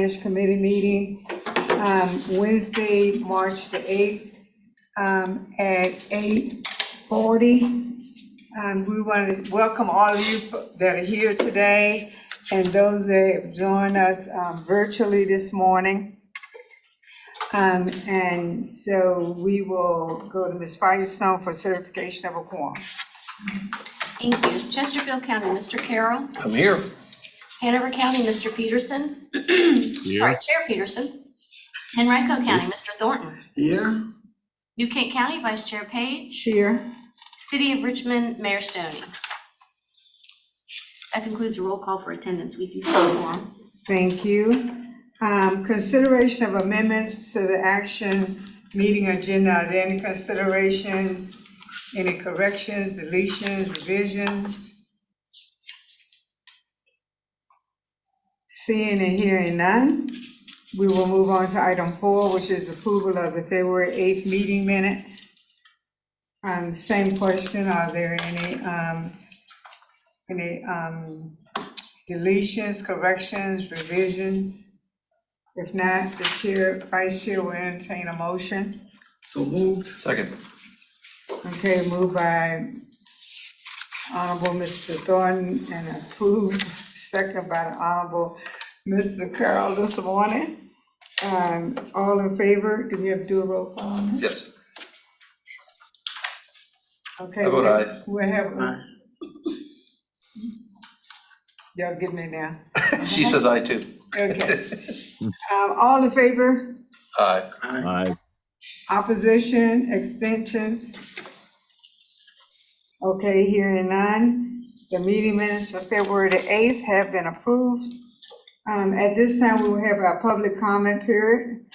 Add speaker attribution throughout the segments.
Speaker 1: Finance Committee meeting, Wednesday, March the 8th, at 8:40. We want to welcome all of you that are here today and those that have joined us virtually this morning. And so we will go to Ms. Firestone for certification of a quorum.
Speaker 2: Thank you. Chesterfield County, Mr. Carroll.
Speaker 3: I'm here.
Speaker 2: Hanover County, Mr. Peterson.
Speaker 4: Here.
Speaker 2: Sorry, Chair Peterson. Henrico County, Mr. Thornton.
Speaker 3: Here.
Speaker 2: New Kent County, Vice Chair Page.
Speaker 1: Here.
Speaker 2: City of Richmond, Mayor Stoney. That concludes the roll call for attendance. We do have a quorum.
Speaker 1: Thank you. Consideration of amendments to the action meeting agenda. Are there any considerations, any corrections, deletions, revisions? Seeing and hearing none, we will move on to item 4, which is approval of the February 8th meeting minutes. Same question, are there any deletions, corrections, revisions? If not, the vice chair will entertain a motion.
Speaker 3: So moved. Second.
Speaker 1: Okay, moved by Honorable Mr. Thornton and approved, second by the Honorable Mr. Carroll this morning. All in favor, do we have to do a roll call on this?
Speaker 3: Yes.
Speaker 1: Okay.
Speaker 3: I vote aye.
Speaker 1: We'll have, y'all get me now.
Speaker 3: She says aye too.
Speaker 1: Okay. All in favor?
Speaker 3: Aye.
Speaker 4: Aye.
Speaker 1: Opposition, extensions? Okay, hearing none. The meeting minutes for February the 8th have been approved. At this time, we will have our public comment period.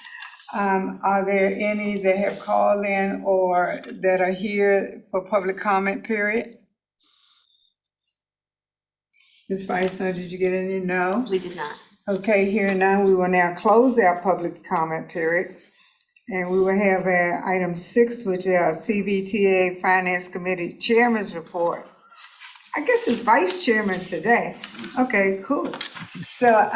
Speaker 1: Are there any that have called in or that are here for public comment period? Ms. Firestone, did you get any? No?
Speaker 2: We did not.
Speaker 1: Okay, hearing none, we will now close our public comment period. And we will have item 6, which is our CVTA Finance Committee Chairman's Report. I guess it's Vice Chairman today. Okay, cool. So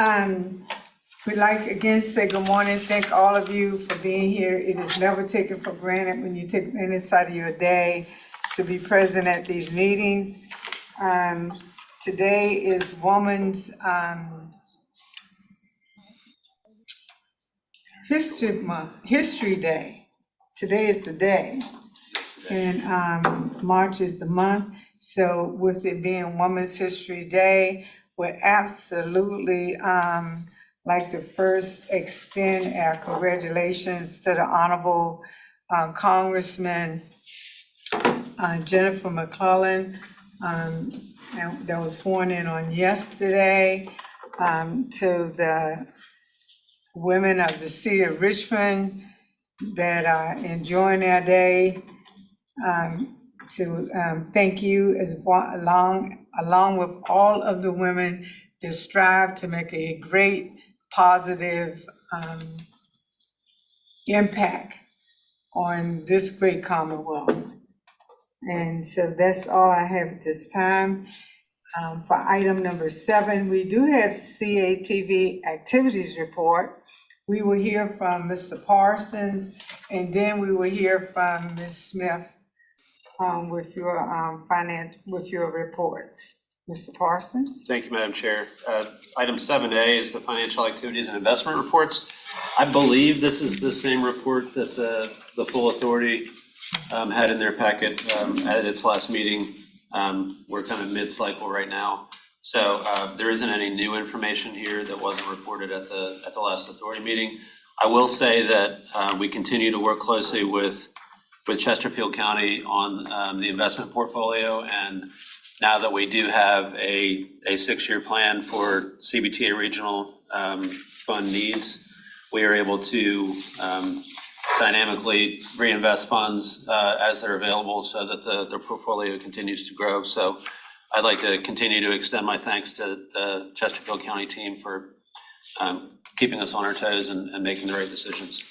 Speaker 1: we'd like again to say good morning. Thank all of you for being here. It is never taken for granted when you take minutes out of your day to be present at these meetings. Today is Women's History Month, History Day. Today is the day. And March is the month. So with it being Women's History Day, would absolutely like to first extend our congratulations to the Honorable Congressman Jennifer McClellan, that was sworn in on yesterday, to the women of the city of Richmond that are enjoying their day, to thank you along with all of the women that strive to make a great positive impact on this great Commonwealth. And so that's all I have at this time. For item number 7, we do have CATV activities report. We will hear from Mr. Parsons, and then we will hear from Ms. Smith with your reports. Mr. Parsons?
Speaker 5: Thank you, Madam Chair. Item 7A is the financial activities and investment reports. I believe this is the same report that the full authority had in their packet at its last meeting. We're kind of mid-cycle right now. So there isn't any new information here that wasn't reported at the last authority meeting. I will say that we continue to work closely with Chesterfield County on the investment portfolio, and now that we do have a 6-year plan for CVTA regional fund needs, we are able to dynamically reinvest funds as they're available so that the portfolio continues to grow. So I'd like to continue to extend my thanks to the Chesterfield County team for keeping us on our toes and making the right decisions.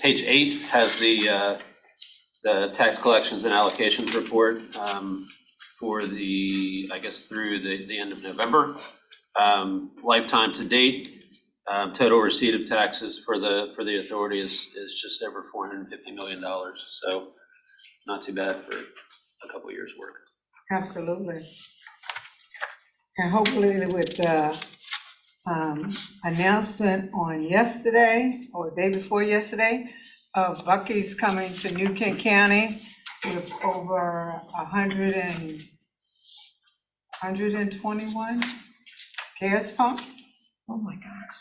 Speaker 5: Page 8 has the tax collections and allocations report for I guess through the end of November. Lifetime to date, Total receipt of taxes for the authority is just over $450 million. So not too bad for a couple years' work.
Speaker 1: Absolutely. And hopefully with the announcement on yesterday or day before yesterday of Bucky's coming to New Kent County with over 121 gas pumps.
Speaker 4: Oh, my gosh.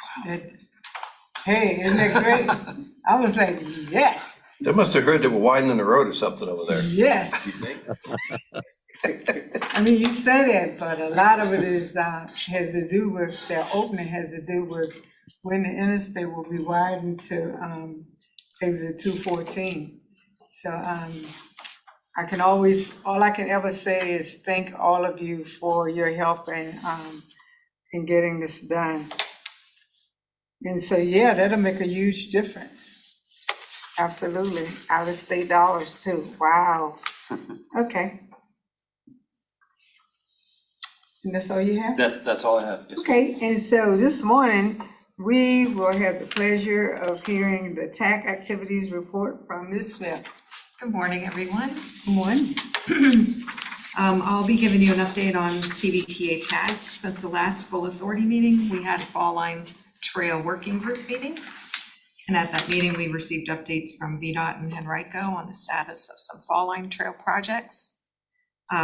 Speaker 1: Hey, isn't that great? I was like, yes,
Speaker 3: They must have heard they were widening the road or something over there.
Speaker 1: yes.
Speaker 3: You think?
Speaker 1: I mean, you say that, but a lot of it is, has to do with, their opening has to do with when the interstate will be widened to, exit 214. So, I can always, all I can ever say is thank all of you for your help in getting this done. And so, yeah, that'll make a huge difference. Absolutely, out of state dollars too, wow. Okay. And that's all you have?
Speaker 5: That's all I have. Yes.
Speaker 1: Okay, and so this morning, we will have the pleasure of hearing the TAC activities report from Ms. Smith.
Speaker 4: Good morning, everyone.
Speaker 1: Good morning.
Speaker 4: I'll be giving you an update on CVTA TAG. Since the last full authority meeting, we had a Fall Line Trail Working Group meeting. And at that meeting, we received updates from VDOT and Henrico on the status of some Fall Line Trail projects.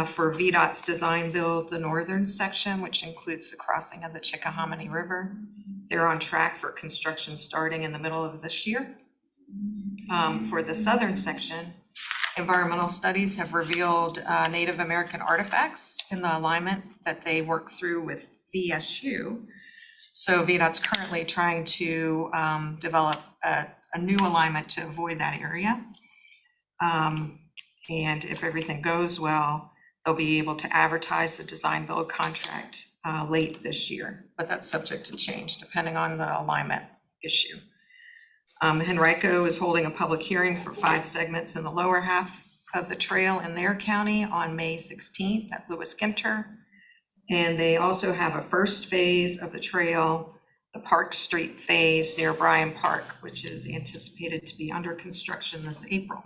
Speaker 4: For VDOT's design build, the northern section, which includes the crossing of the Chickahominy River, they're on track for construction starting in the middle of this year. For the southern section, environmental studies have revealed Native American artifacts in the alignment that they worked through with VSU. So VDOT's currently trying to develop a new alignment to avoid that area. And if everything goes well, they'll be able to advertise the design build contract late this year, but that's subject to change depending on the alignment issue. Henrico is holding a public hearing for 5 segments in the lower half of the trail in their county on May 16th at Lewis Ginter. And they also have a first phase of the trail, the Park Street phase near Bryan Park, which is anticipated to be under construction this April.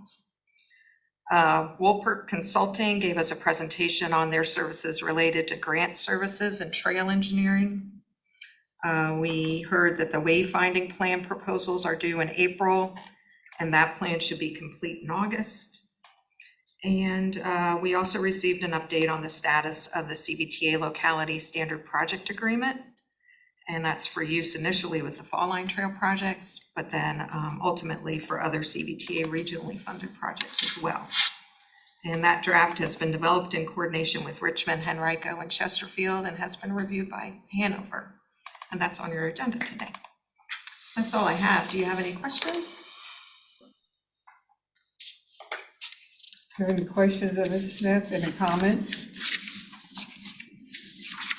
Speaker 4: Wolpert Consulting gave us a presentation on their services related to grant services and trail engineering. We heard that the wayfinding plan proposals are due in April, and that plan should be complete in August. And we also received an update on the status of the CVTA locality standard project agreement. And that's for use initially with the Fall Line Trail projects, but then ultimately for other CVTA regionally funded projects as well. And that draft has been developed in coordination with Richmond, Henrico, and Chesterfield, and has been reviewed by Hanover. And that's on your agenda today. That's all I have. Do you have any questions?
Speaker 1: Have any questions of Ms. Smith, any comments?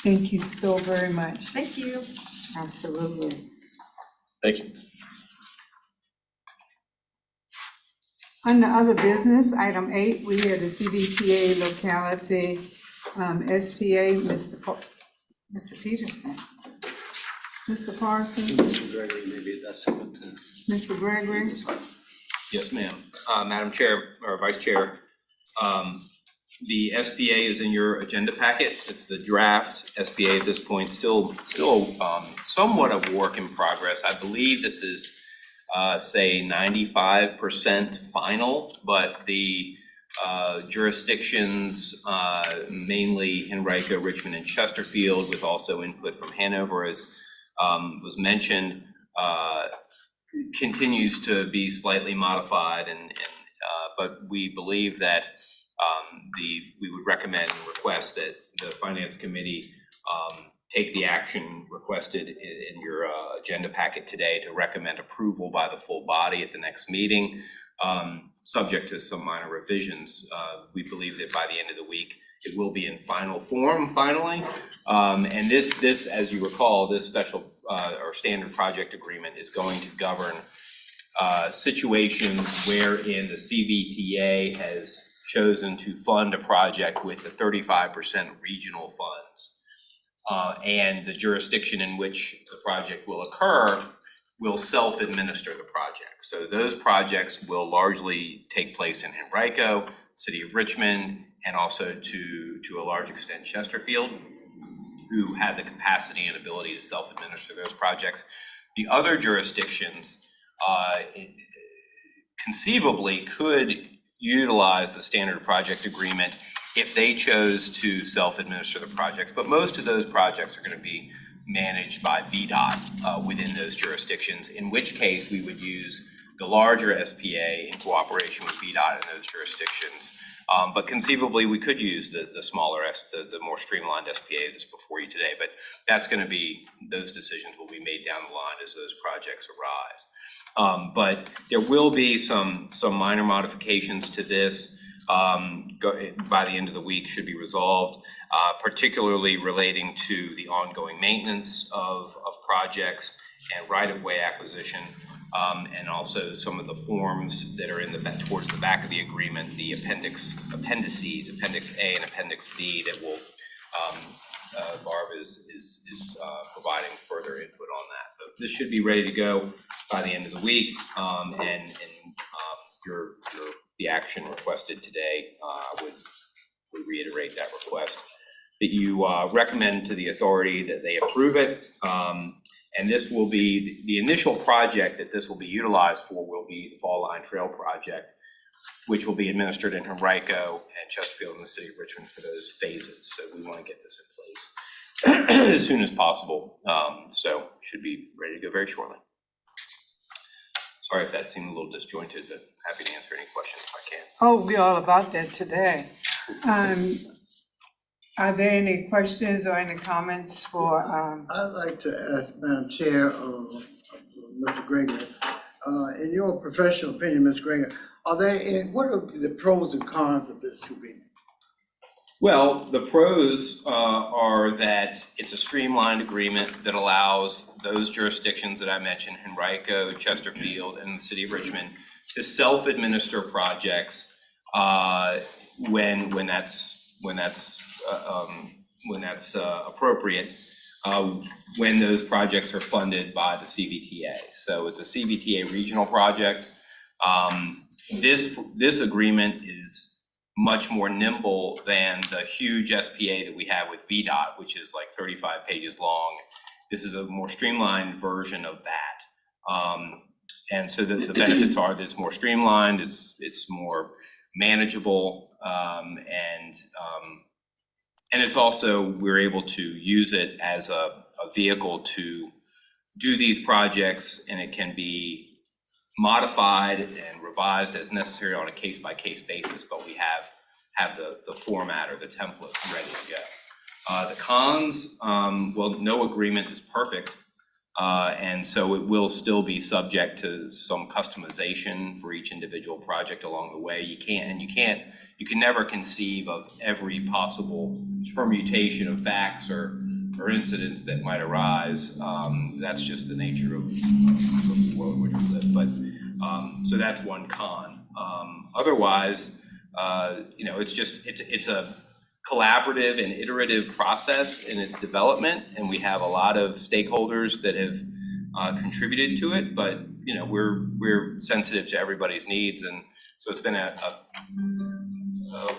Speaker 1: Thank you so very much.
Speaker 4: Thank you.
Speaker 1: Absolutely.
Speaker 3: Thank you.
Speaker 1: Under other business, item 8, we have the CVTA locality SPA, Mr. Peterson. Mr. Parsons,
Speaker 5: Mr. Gregory, maybe that's what to.
Speaker 1: Mr. Gregory.
Speaker 6: Yes, ma'am. Madam Chair or Vice Chair, the SPA is in your agenda packet. It's the draft SPA at this point, still somewhat of work in progress. I believe this is, say 95% final, but the jurisdictions, mainly Henrico, Richmond, and Chesterfield, with also input from Hanover, as was mentioned, continues to be slightly modified, but we believe that we would recommend and request that the Finance Committee take the action requested in your agenda packet today to recommend approval by the full body at the next meeting, subject to some minor revisions. We believe that by the end of the week, it will be in final form finally. And this, as you recall, this special or standard project agreement is going to govern situations wherein the CVTA has chosen to fund a project with the 35% regional funds. and the jurisdiction in which the project will occur will self-administer the project. So those projects will largely take place in Henrico, City of Richmond, and also to a large extent Chesterfield, who have the capacity and ability to self-administer those projects. The other jurisdictions conceivably could utilize the standard project agreement if they chose to self-administer the projects, but most of those projects are going to be managed by VDOT within those jurisdictions, in which case we would use the larger SPA in cooperation with VDOT in those jurisdictions. But conceivably, we could use the smaller, the more streamlined SPA that's before you today, but that's going to be, those decisions will be made down the line as those projects arise. But there will be some minor modifications to this by the end of the week, should be resolved, particularly relating to the ongoing maintenance of projects and right-of-way acquisition, and also some of the forms that are in the towards the back of the agreement, the appendices, Appendix A and Appendix B, that will Barb is providing further input on that. So this should be ready to go by the end of the week, and the action requested today would reiterate that request, that you recommend to the authority that they approve it. And this will be, the initial project that this will be utilized for will be the Fall Line Trail project, which will be administered in Henrico and Chesterfield and the City of Richmond for those phases. So we want to get this in place as soon as possible. So should be ready to go very shortly. Sorry if that seemed a little disjointed, but happy to answer any questions if I can.
Speaker 1: Oh, we're all about that today. Are there any questions or any comments for,
Speaker 7: I'd like to ask Madam Chair, Mr. Gregory, in your professional opinion, Ms. Gregory, what are the pros and cons of this agreement?
Speaker 6: Well, the pros are that it's a streamlined agreement that allows those jurisdictions that I mentioned, Henrico, Chesterfield, and the City of Richmond, to self-administer projects when that's appropriate, when those projects are funded by the CVTA. So it's a CVTA regional project. This agreement is much more nimble than the huge SPA that we have with VDOT, which is like 35 pages long. This is a more streamlined version of that. And so the benefits are that it's more streamlined, it's more manageable, and it's also, we're able to use it as a vehicle to do these projects, and it can be modified and revised as necessary on a case-by-case basis, but we have the format or the template ready to go. The cons, well, no agreement is perfect, and so it will still be subject to some customization for each individual project along the way. You can never conceive of every possible permutation of facts or incidents that might arise. That's just the nature of the world in which we live. But so that's one con. Otherwise, it's a collaborative and iterative process in its development, and we have a lot of stakeholders that have contributed to it. But we're sensitive to everybody's needs, and so it's been a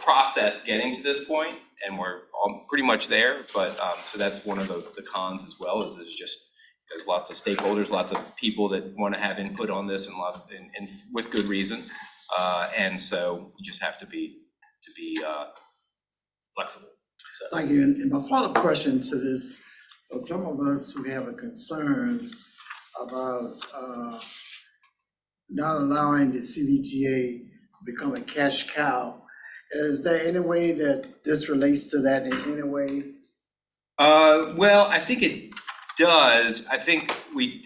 Speaker 6: process getting to this point, and we're all pretty much there. But so that's one of the cons as well. Is just there's lots of stakeholders, lots of people that want to have input on this, and and with good reason. And so you just have to be flexible. So.
Speaker 7: Thank you. And my follow-up question to this, for some of us who have a concern about not allowing the CVTA to become a cash cow, is there any way that this relates to that in any way?
Speaker 6: Well, I think it does. I think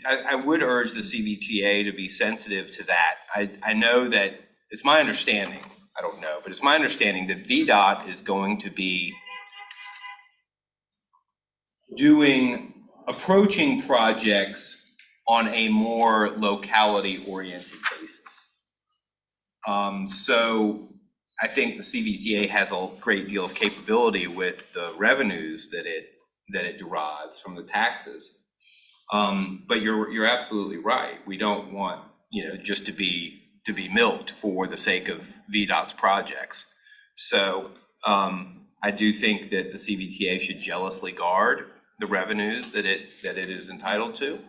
Speaker 6: I would urge the CVTA to be sensitive to that. I know that it's my understanding, I don't know, but it's my understanding that VDOT is going to be approaching projects on a more locality-oriented basis. So I think the CVTA has a great deal of capability with the revenues that it that it derives from the taxes. But you're absolutely right. We don't want, just to be milked for the sake of VDOT's projects. So I do think that the CVTA should jealously guard the revenues that it is entitled to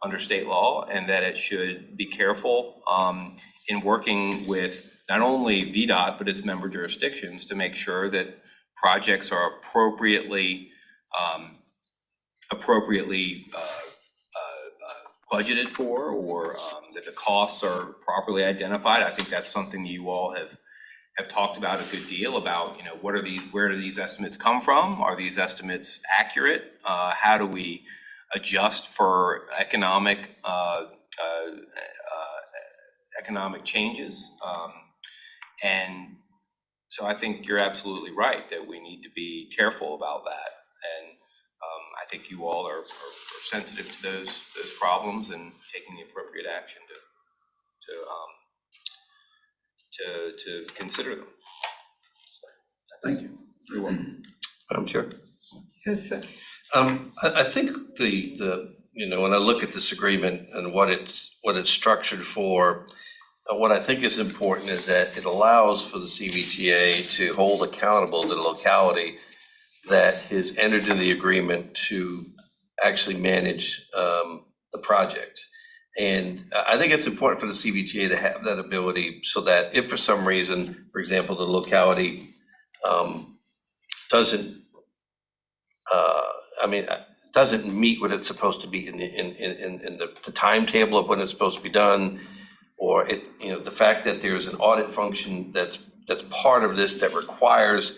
Speaker 6: under state law, and that it should be careful in working with not only VDOT but its member jurisdictions to make sure that projects are appropriately budgeted for, or that the costs are properly identified. I think that's something you all have talked about a good deal about, where do these estimates come from? Are these estimates accurate? How do we adjust for economic changes? And so I think you're absolutely right that we need to be careful about that. And I think you all are sensitive to those problems and taking the appropriate action to consider them.
Speaker 7: Thank you.
Speaker 6: You're welcome.
Speaker 3: Madam Chair.
Speaker 1: Yes, sir.
Speaker 3: I think when I look at this agreement and what it's structured for, what I think is important is that it allows for the CVTA to hold accountable the locality that has entered into the agreement to actually manage the project. And I think it's important for the CVTA to have that ability so that if for some reason, for example, the locality doesn't meet what it's supposed to be in the timetable of when it's supposed to be done, or the fact that there's an audit function that's part of this that requires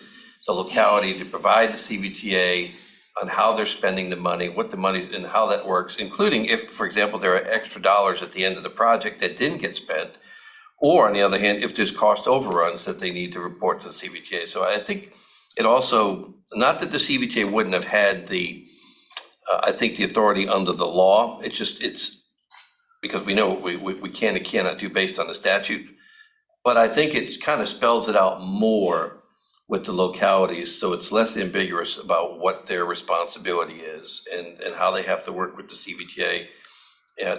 Speaker 3: the locality to provide the CVTA on how they're spending the money, what the money and how that works, including if, for example, there are extra dollars at the end of the project that didn't get spent, or on the other hand, if there's cost overruns that they need to report to the CVTA. So I think it also, not that the CVTA wouldn't have had the authority under the law. It's because we know what we can and cannot do based on the statute. But I think it kind of spells it out more with the localities, so it's less ambiguous about what their responsibility is and how they have to work with the CVTA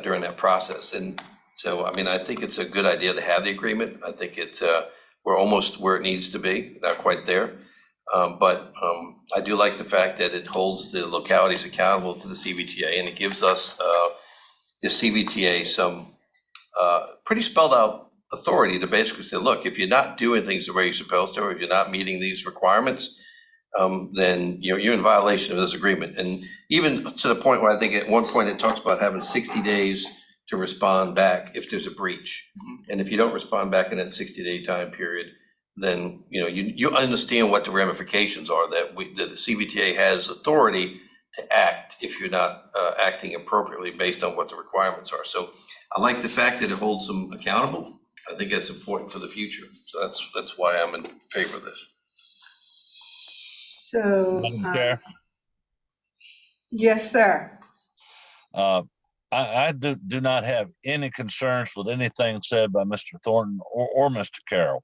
Speaker 3: during that process. And so, I think it's a good idea to have the agreement. I think we're almost where it needs to be, not quite there. But I do like the fact that it holds the localities accountable to the CVTA, and it gives us the CVTA some pretty spelled out authority to basically say, look, if you're not doing things the way you're supposed to, or if you're not meeting these requirements, then you're in violation of this agreement. And even to the point where I think at one point it talks about having 60 days to respond back if there's a breach. And if you don't respond back in that 60-day time period, then you understand what the ramifications are, that the CVTA has authority to act if you're not acting appropriately based on what the requirements are. So I like the fact that it holds them accountable. I think that's important for the future. So that's why I'm in favor of this.
Speaker 1: So,
Speaker 8: Madam Chair,
Speaker 1: yes, sir.
Speaker 8: I do not have any concerns with anything said by Mr. Thornton or Mr. Carroll.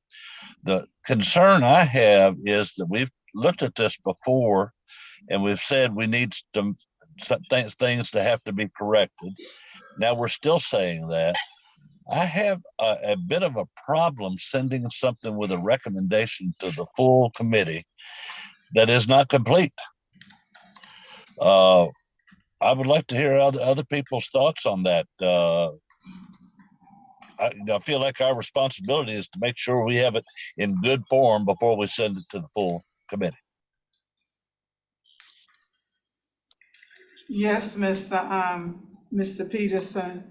Speaker 8: The concern I have is that we've looked at this before and we've said we need things to have to be corrected. Now we're still saying that. I have a bit of a problem sending something with a recommendation to the full committee that is not complete. I would like to hear other people's thoughts on that. I feel like our responsibility is to make sure we have it in good form before we send it to the full committee.
Speaker 1: Yes, Mr. Peterson.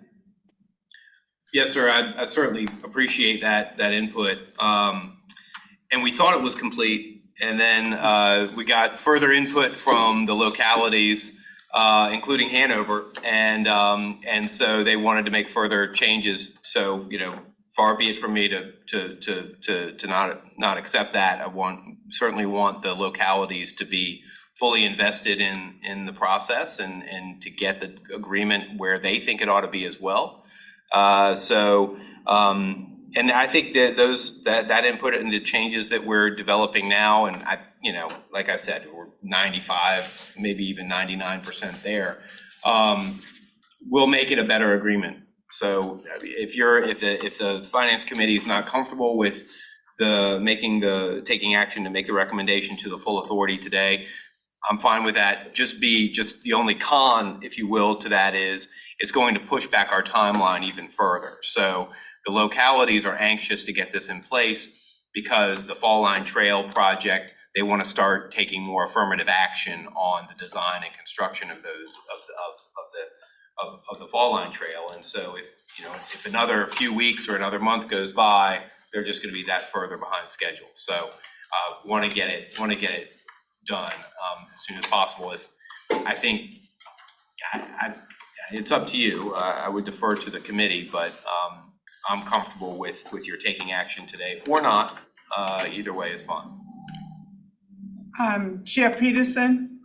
Speaker 6: Yes, sir. I certainly appreciate that input. And we thought it was complete, and then we got further input from the localities, including Hanover, and so they wanted to make further changes. So far be it from me to not accept that. I certainly want the localities to be fully invested in the process and to get the agreement where they think it ought to be as well. So And I think that that input and the changes that we're developing now, and like I said, we're 95, maybe even 99% there, will make it a better agreement. So if the finance committee is not comfortable with taking action to make the recommendation to the full authority today, I'm fine with that. Just the only con, if you will, to that is it's going to push back our timeline even further. So the localities are anxious to get this in place because the Fall Line Trail project, they want to start taking more affirmative action on the design and construction of those of the Fall Line Trail. And so if another few weeks or another month goes by, they're just going to be that further behind schedule. So want to get it done as soon as possible. If I think it's up to you. I would defer to the committee, but I'm comfortable with your taking action today or not. Either way is fine.
Speaker 1: Chair Peterson?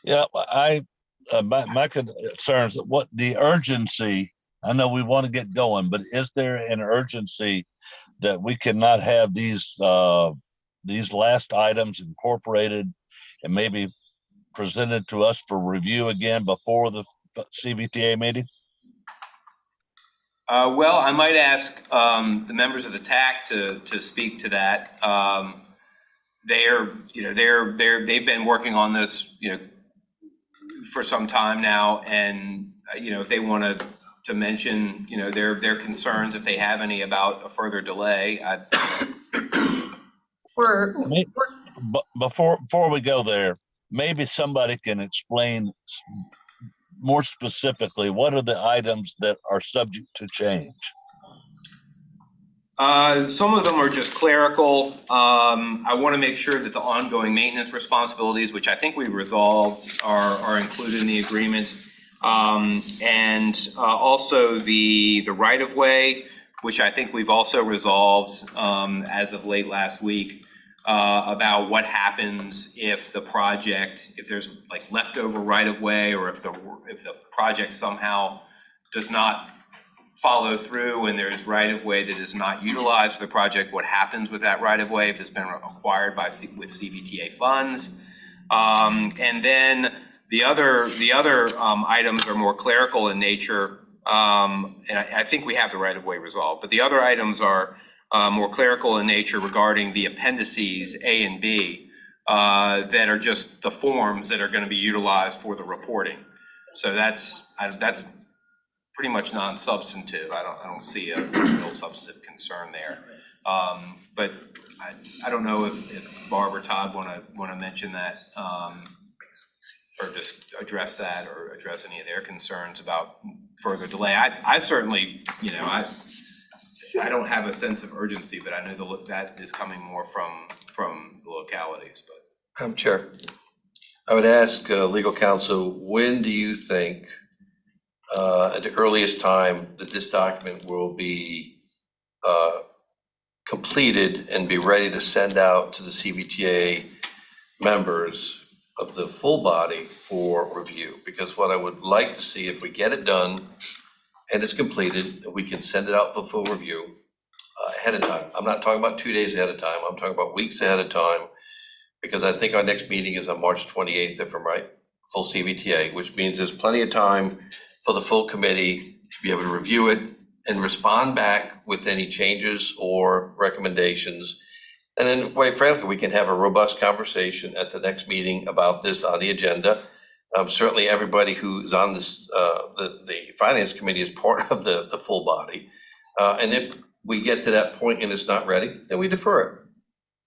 Speaker 8: Yeah, my concerns, what the urgency, I know we want to get going, but is there an urgency that we cannot have these last items incorporated and maybe presented to us for review again before the CVTA meeting?
Speaker 6: Well, I might ask the members of the TAC to speak to that. They've been working on this, for some time now, and if they want to mention, their concerns, if they have any, about a further delay.
Speaker 8: Before we go there, maybe somebody can explain more specifically what are the items that are subject to change.
Speaker 6: Some of them are just clerical. I want to make sure that the ongoing maintenance responsibilities, which I think we've resolved, are included in the agreement. And also the right-of-way, which I think we've also resolved as of late last week, about what happens if there's like leftover right-of-way, or if the project somehow does not follow through and there's right-of-way that is not utilized for the project, what happens with that right-of-way if it's been acquired with CVTA funds. And then the other items are more clerical in nature, and I think we have the right-of-way resolved, but the other items are more clerical in nature regarding the appendices A and B that are just the forms that are going to be utilized for the reporting. So that's pretty much non-substantive. I don't see a real substantive concern there. But I don't know if Barb or Todd want to mention that, or just address that, or address any of their concerns about further delay. I certainly, I don't have a sense of urgency, but I know that is coming more from the localities. But
Speaker 3: Chair, I would ask legal counsel, when do you think at the earliest time that this document will be completed and be ready to send out to the CVTA members of the full body for review? Because what I would like to see, if we get it done and it's completed, we can send it out for full review ahead of time. I'm not talking about 2 days ahead of time. I'm talking about weeks ahead of time, because I think our next meeting is on March 28th, if I'm right, full CVTA, which means there's plenty of time for the full committee to be able to review it and respond back with any changes or recommendations. And then, quite frankly, we can have a robust conversation at the next meeting about this on the agenda. Certainly everybody who's on this, the finance committee is part of the full body. And if we get to that point and it's not ready, then we defer it.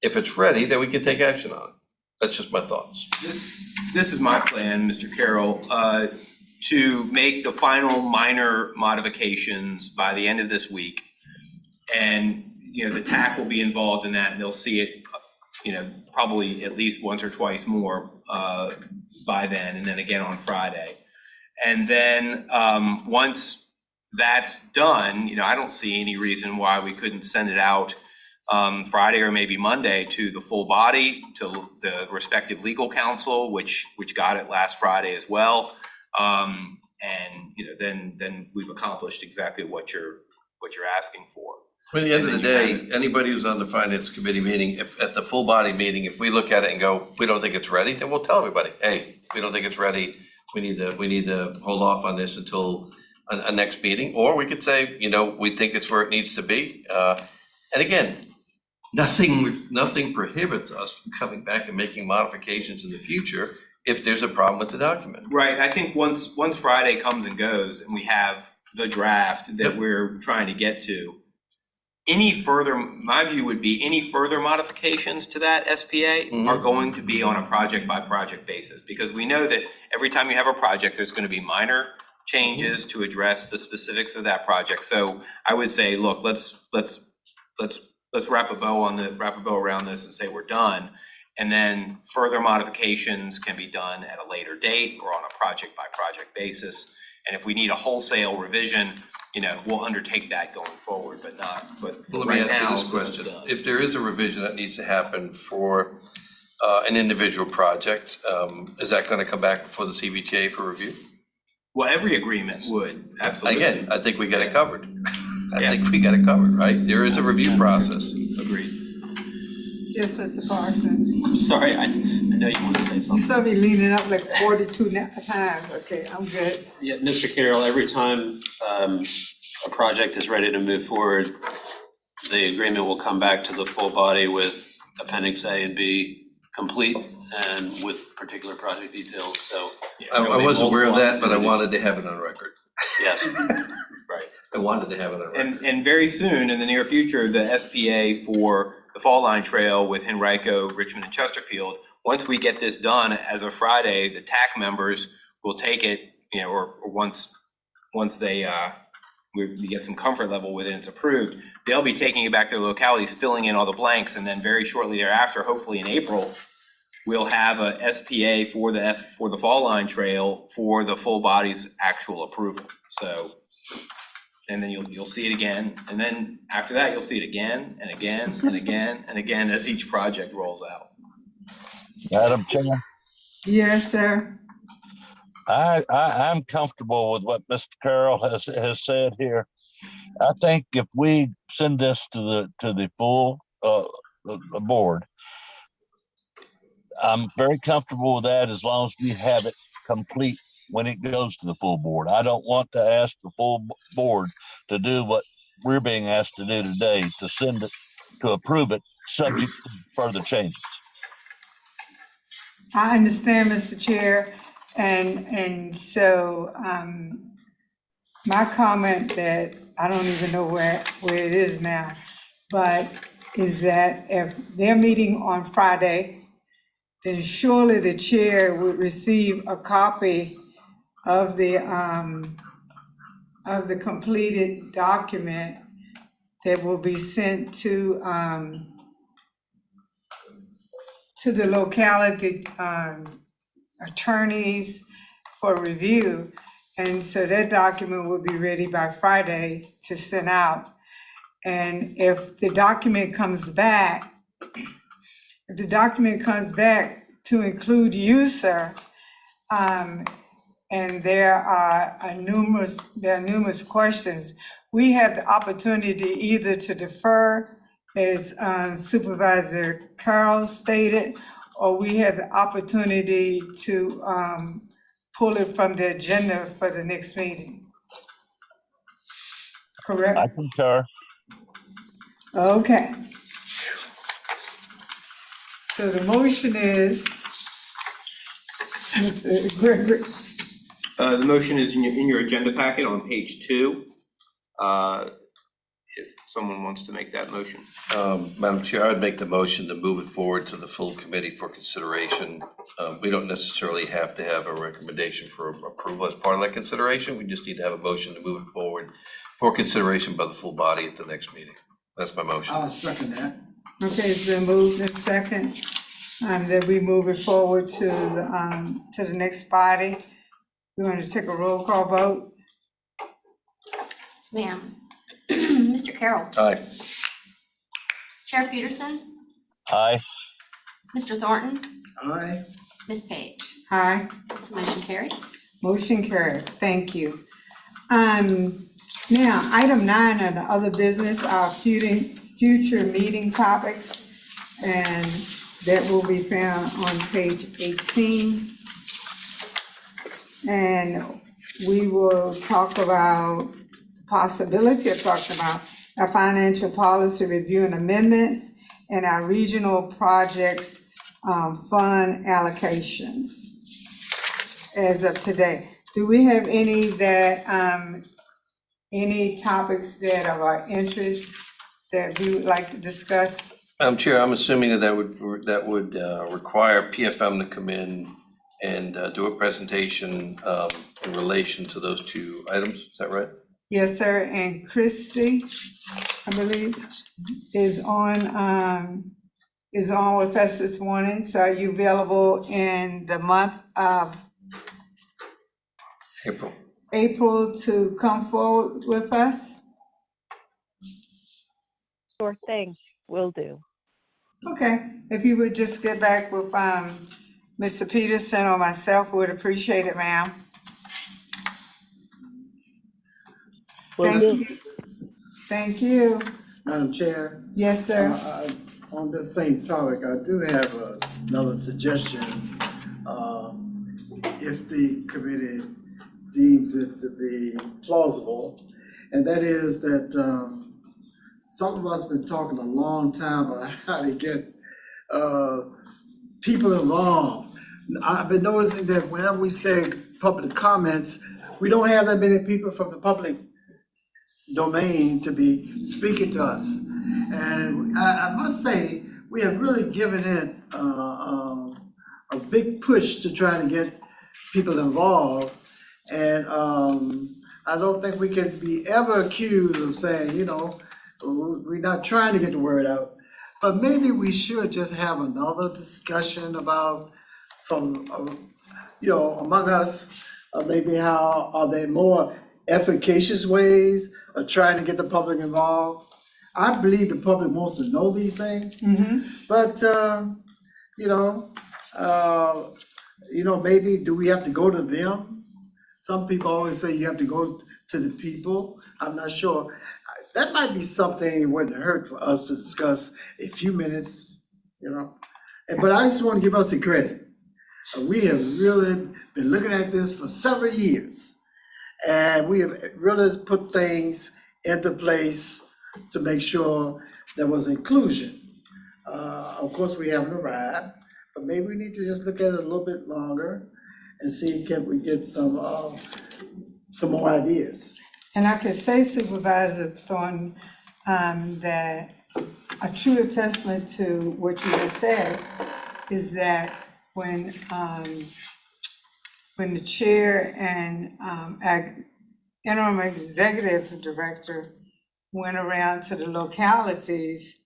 Speaker 3: If it's ready, then we can take action on it. That's just my thoughts.
Speaker 6: This is my plan, Mr. Carroll, to make the final minor modifications by the end of this week. And, the TAC will be involved in that, and they'll see it, probably at least once or twice more by then, and then again on Friday. And then once that's done, I don't see any reason why we couldn't send it out Friday or maybe Monday to the full body, to the respective legal counsel, which got it last Friday as well. And then we've accomplished exactly what you're what you're asking for.
Speaker 3: At the end of the
Speaker 6: And then
Speaker 3: day, anybody who's on the finance committee meeting, if at the full body meeting, if we look at it and go, we don't think it's ready, then we'll tell everybody, hey, we don't think it's ready. We need to hold off on this until a next meeting, or we could say, we think it's where it needs to be. And again, nothing prohibits us from coming back and making modifications in the future if there's a problem with the document.
Speaker 6: Right, I think once Friday comes and goes and we have the draft that we're trying to get to, my view would be any further modifications to that SPA are going to be on a project by project basis, because we know that every time you have a project, there's going to be minor changes to address the specifics of that project. So I would say, look, let's wrap a bow around this and say we're done. And then further modifications can be done at a later date or on a project by project basis. And if we need a wholesale revision, we'll undertake that going forward, but
Speaker 3: Let me
Speaker 6: right
Speaker 3: ask
Speaker 6: now,
Speaker 3: you this question. If there is a revision that needs to happen for an individual project, is that going to come back before the CVTA for review?
Speaker 6: Well, every agreement would, absolutely.
Speaker 3: Again, I think we got it covered. I think we got it covered, right? There is a review process.
Speaker 6: Agreed.
Speaker 1: Yes, Mr. Parson.
Speaker 5: I'm sorry, I know you want to say
Speaker 1: You
Speaker 5: something.
Speaker 1: saw me leaning up like 42 times. Okay, I'm good.
Speaker 5: Yeah, Mr. Carroll, every time a project is ready to move forward, the agreement will come back to the full body with Appendix A and B complete and with particular project details, so.
Speaker 3: I was aware of that, but I wanted to have it on record.
Speaker 5: Yes.
Speaker 6: Right.
Speaker 3: I wanted to have it on record.
Speaker 6: And very soon, in the near future, the SPA for the Fall Line Trail with Henrico, Richmond, and Chesterfield, once we get this done as of Friday, the TAC members will take it, or once they, we get some comfort level with it, it's approved, they'll be taking it back to their localities, filling in all the blanks, and then very shortly thereafter, hopefully in April, we'll have a SPA for the Fall Line Trail for the full body's actual approval. So, and then you'll see it again, and then after that, you'll see it again and again and again and again as each project rolls out.
Speaker 8: Madam Chair,
Speaker 1: Yes, sir.
Speaker 8: I'm comfortable with what Mr. Carroll has said here. I think if we send this to the full the board, I'm very comfortable with that as long as we have it complete when it goes to the full board. I don't want to ask the full board to do what we're being asked to do today, to send it, to approve it, subject to further changes.
Speaker 1: I understand, Mr. Chair, and so my comment that I don't even know where it is now, but is that if they're meeting on Friday, then surely the chair would receive a copy of the completed document that will be sent to the locality attorneys for review. And so that document will be ready by Friday to send out. And if the document comes back, to include you, sir, and there are numerous questions, we have the opportunity either to defer, as Supervisor Carroll stated, or we have the opportunity to pull it from the agenda for the next meeting. Correct?
Speaker 8: I concur.
Speaker 1: Okay. So the motion is, Mr. Gregory,
Speaker 6: The motion is in your agenda packet on page 2. If someone wants to make that motion.
Speaker 3: Madam Chair, I'd make the motion to move it forward to the full committee for consideration. We don't necessarily have to have a recommendation for approval as part of that consideration. We just need to have a motion to move it forward for consideration by the full body at the next meeting. That's my motion.
Speaker 7: I'll second that.
Speaker 1: okay, it's been moved and second, that we move it forward to the next body. We want to take a roll call vote.
Speaker 2: Yes, ma'am. Mr. Carroll.
Speaker 3: Aye.
Speaker 2: Chair Peterson.
Speaker 8: Aye.
Speaker 2: Mr. Thornton.
Speaker 7: Aye.
Speaker 2: Ms. Page.
Speaker 1: Aye.
Speaker 2: The motion carries.
Speaker 1: Motion carried, thank you. Now, item 9 are the other business, our future meeting topics, and that will be found on page 18. And we will talk about possibility of talking about our financial policy review and amendments and our regional projects fund allocations as of today. Do we have any any topics that are of our interest that we would like to discuss?
Speaker 3: Madam Chair, I'm assuming that would require PFM to come in and do a presentation in relation to those two items, is that right?
Speaker 1: Yes, sir, and Christie, I believe, is on with us this morning. So are you available in the month of April to come forward with us?
Speaker 9: Sure thing, will do.
Speaker 1: Okay, if you would just get back with Mr. Peterson or myself, would appreciate it, ma'am.
Speaker 9: Will
Speaker 1: Thank
Speaker 9: do.
Speaker 1: you. Thank you.
Speaker 7: Madam Chair,
Speaker 1: Yes, sir.
Speaker 7: on this same topic, I do have another suggestion. If the committee deems it to be plausible, and that is that some of us been talking a long time about how to get people involved. I've been noticing that whenever we say public comments, we don't have that many people from the public domain to be speaking to us. And I must say, we have really given it a big push to try to get people involved. And I don't think we can be ever accused of saying, you know, we're not trying to get the word out. But maybe we should just have another discussion about from, you know, among us, maybe how are there more efficacious ways of trying to get the public involved. I believe the public wants to know these things, but you know, maybe do we have to go to them? Some people always say you have to go to the people. I'm not sure. That might be something it wouldn't hurt for us to discuss a few minutes, you know. But I just want to give us the credit. We have really been looking at this for several years. And we have really put things into place to make sure there was inclusion. Of course, we haven't arrived, but maybe we need to just look at it a little bit longer and see can we get some more ideas.
Speaker 1: And I could say, Supervisor Thornton, that a true testament to what you just said is that when the chair and interim executive director went around to the localities,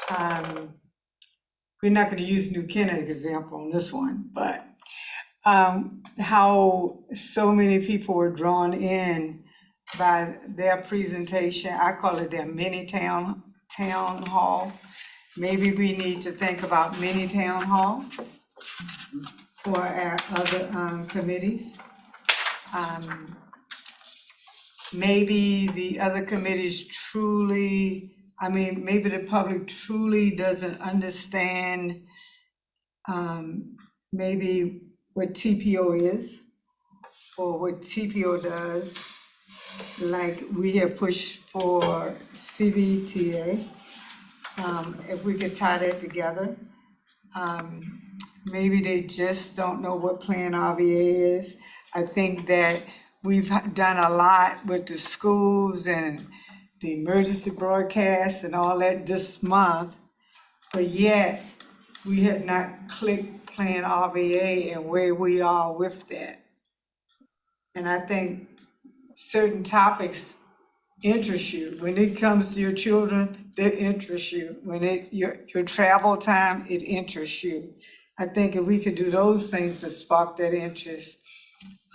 Speaker 1: we're not gonna use New Canaan example on this one, but how so many people were drawn in by their presentation. I call it their mini town hall. Maybe we need to think about mini town halls for our other committees. Maybe the other committees truly, maybe the public truly doesn't understand maybe what TPO is or what TPO does. Like we have pushed for CVTA, if we could tie that together. Maybe they just don't know what Plan RVA is. I think that we've done a lot with the schools and the emergency broadcast and all that this month, but yet we have not clicked Plan RVA and where we are with that. And I think certain topics interest you. When it comes to your children, that interests you. When your travel time, it interests you. I think if we could do those things to spark that interest,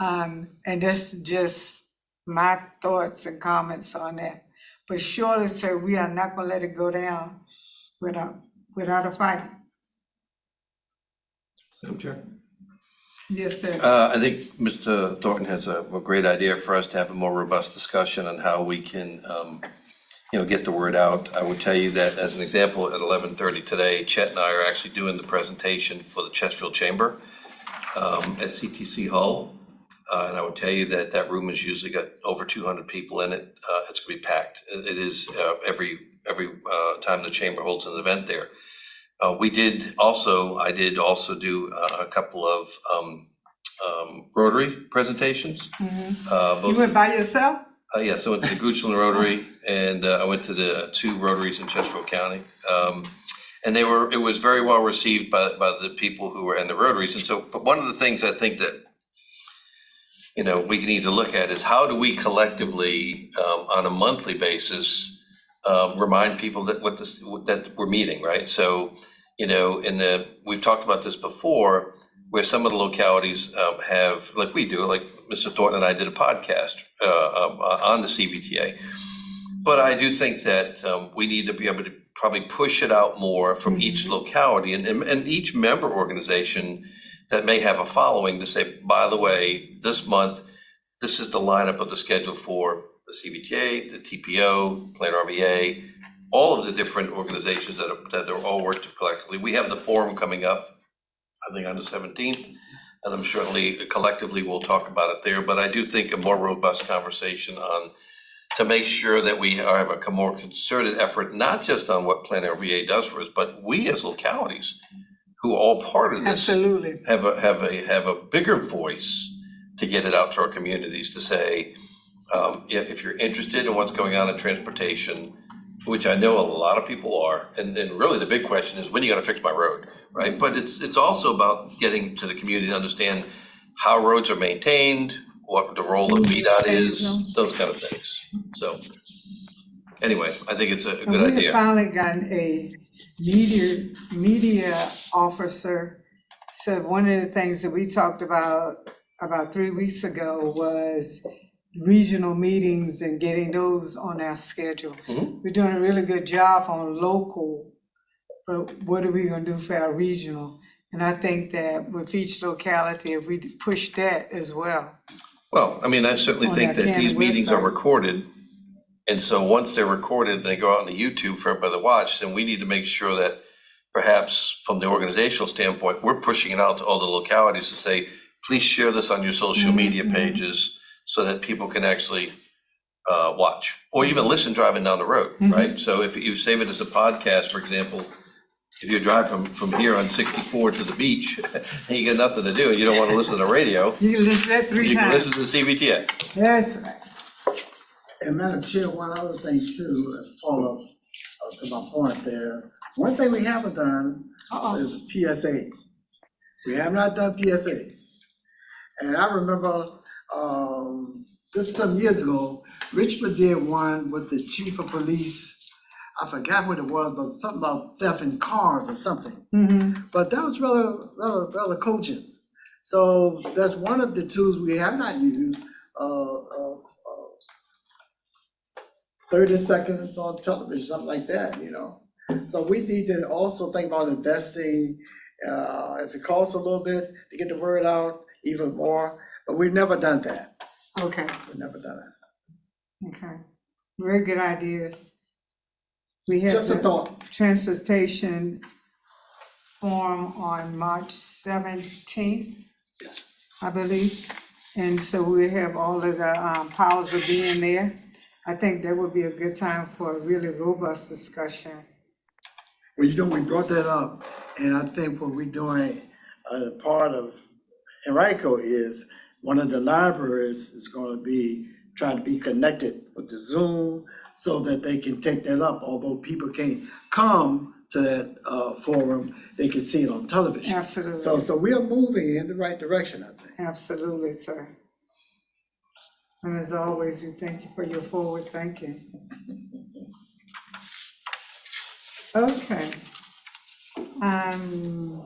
Speaker 1: and that's just my thoughts and comments on that. But surely, sir, we are not gonna let it go down without a fight.
Speaker 3: Madam Chair?
Speaker 1: Yes, sir.
Speaker 3: I think Mr. Thornton has a great idea for us to have a more robust discussion on how we can, get the word out. I would tell you that as an example, at 11:30 today, Chet and I are actually doing the presentation for the Chesterfield Chamber at CTC Hall. And I would tell you that that room has usually got over 200 people in it. It's gonna be packed. It is every time the chamber holds an event there. I did also do a couple of Rotary presentations.
Speaker 1: You
Speaker 3: Both,
Speaker 1: went by yourself?
Speaker 3: yes, I went to the Goochland Rotary and I went to the two Rotaries in Chesterfield County. And it was very well received by the people who were in the Rotaries. And so, but one of the things I think that we need to look at is how do we collectively, on a monthly basis, remind people that that we're meeting, right? So, we've talked about this before, where some of the localities have, like we do, like Mr. Thornton and I did a podcast on the CVTA. But I do think that we need to be able to probably push it out more from each locality and each member organization that may have a following to say, by the way, this month, this is the lineup of the schedule for the CVTA, the TPO, Plan RVA, all of the different organizations that are all worked collectively. We have the forum coming up, I think on the 17th, and I'm certainly collectively we'll talk about it there. But I do think a more robust conversation to make sure that we have a more concerted effort, not just on what Plan RVA does for us, but we as localities who are all part of this.
Speaker 1: Absolutely.
Speaker 3: Have a bigger voice to get it out to our communities to say, if you're interested in what's going on in transportation, which I know a lot of people are, and really the big question is, when are you gonna fix my road, right? But it's also about getting to the community to understand how roads are maintained, what the role of VDOT is, those kind of things. So anyway, I think it's a good
Speaker 1: We have
Speaker 3: idea.
Speaker 1: finally gotten a media officer. So one of the things that we talked about 3 weeks ago was regional meetings and getting those on our schedule. We're doing a really good job on local, but what are we gonna do for our regional? And I think that with each locality, if we push that as well.
Speaker 3: Well, I mean, I certainly
Speaker 1: On
Speaker 3: think
Speaker 1: that
Speaker 3: that these
Speaker 1: county
Speaker 3: meetings are
Speaker 1: website.
Speaker 3: recorded. And so once they're recorded and they go out on the YouTube for everybody to watch, then we need to make sure that perhaps from the organizational standpoint, we're pushing it out to all the localities to say, please share this on your social media pages so that people can actually watch or even listen driving down the road, right? So if you save it as a podcast, for example, if you drive from here on 64 to the beach and you got nothing to do and you don't want to listen to the radio,
Speaker 1: You can listen to that 3
Speaker 3: you can
Speaker 1: times.
Speaker 3: listen to the CVTA.
Speaker 1: That's right.
Speaker 7: And Madam Chair, one other thing too, follow up to my point there. One thing we haven't done is a PSA. We have not done PSAs. And I remember, this is some years ago, Richmond did one with the chief of police. I forgot what it was, but something about theft in cars or something. But that was rather cogent. So that's one of the tools we have not used. 30 seconds on television, something like that, So we need to also think about investing, if it costs a little bit to get the word out, even more, but we've never done that.
Speaker 1: Okay,
Speaker 7: We've never done that.
Speaker 1: okay. Very good ideas. We have
Speaker 7: Just a
Speaker 1: the
Speaker 7: thought.
Speaker 1: transportation forum on March 17th, I believe. And so we have all of the powers of being there. I think that would be a good time for a really robust discussion.
Speaker 7: Well, we brought that up, and I think what we're doing, part of Henrico is, one of the libraries is gonna be, trying to be connected with the Zoom so that they can take that up, although people can't come to that forum, they can see it on television.
Speaker 1: Absolutely.
Speaker 7: So we are moving in the right direction, I think.
Speaker 1: Absolutely, sir. And as always, we thank you for your forward thinking. Okay. And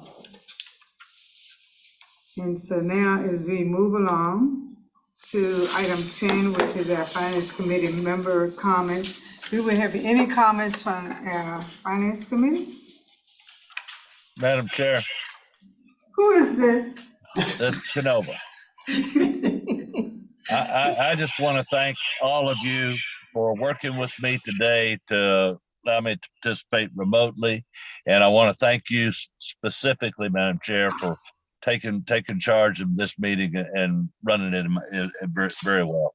Speaker 1: so now as we move along to item 10, which is our Finance Committee member comments. Do we have any comments from our Finance Committee?
Speaker 8: Madam Chair,
Speaker 1: Who is this?
Speaker 8: That's Canova. I just want to thank all of you for working with me today to allow me to participate remotely. And I want to thank you specifically, Madam Chair, for taking charge of this meeting and running it very, very well.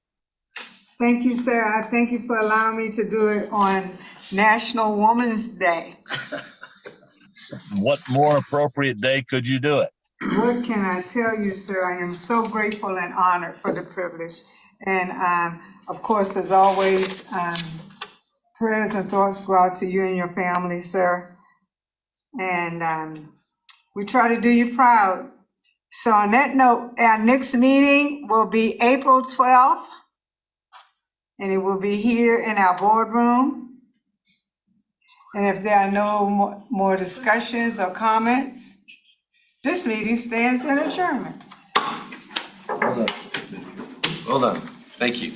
Speaker 1: Thank you, sir. I thank you for allowing me to do it on National Women's Day.
Speaker 8: What more appropriate day could you do it?
Speaker 1: What can I tell you, sir? I am so grateful and honored for the privilege. And of course, as always, prayers and thoughts go out to you and your family, sir. And we try to do you proud. So on that note, our next meeting will be April 12th, and it will be here in our boardroom. And if there are no more discussions or comments, this meeting stands in adjournment.
Speaker 3: Well done. Thank you.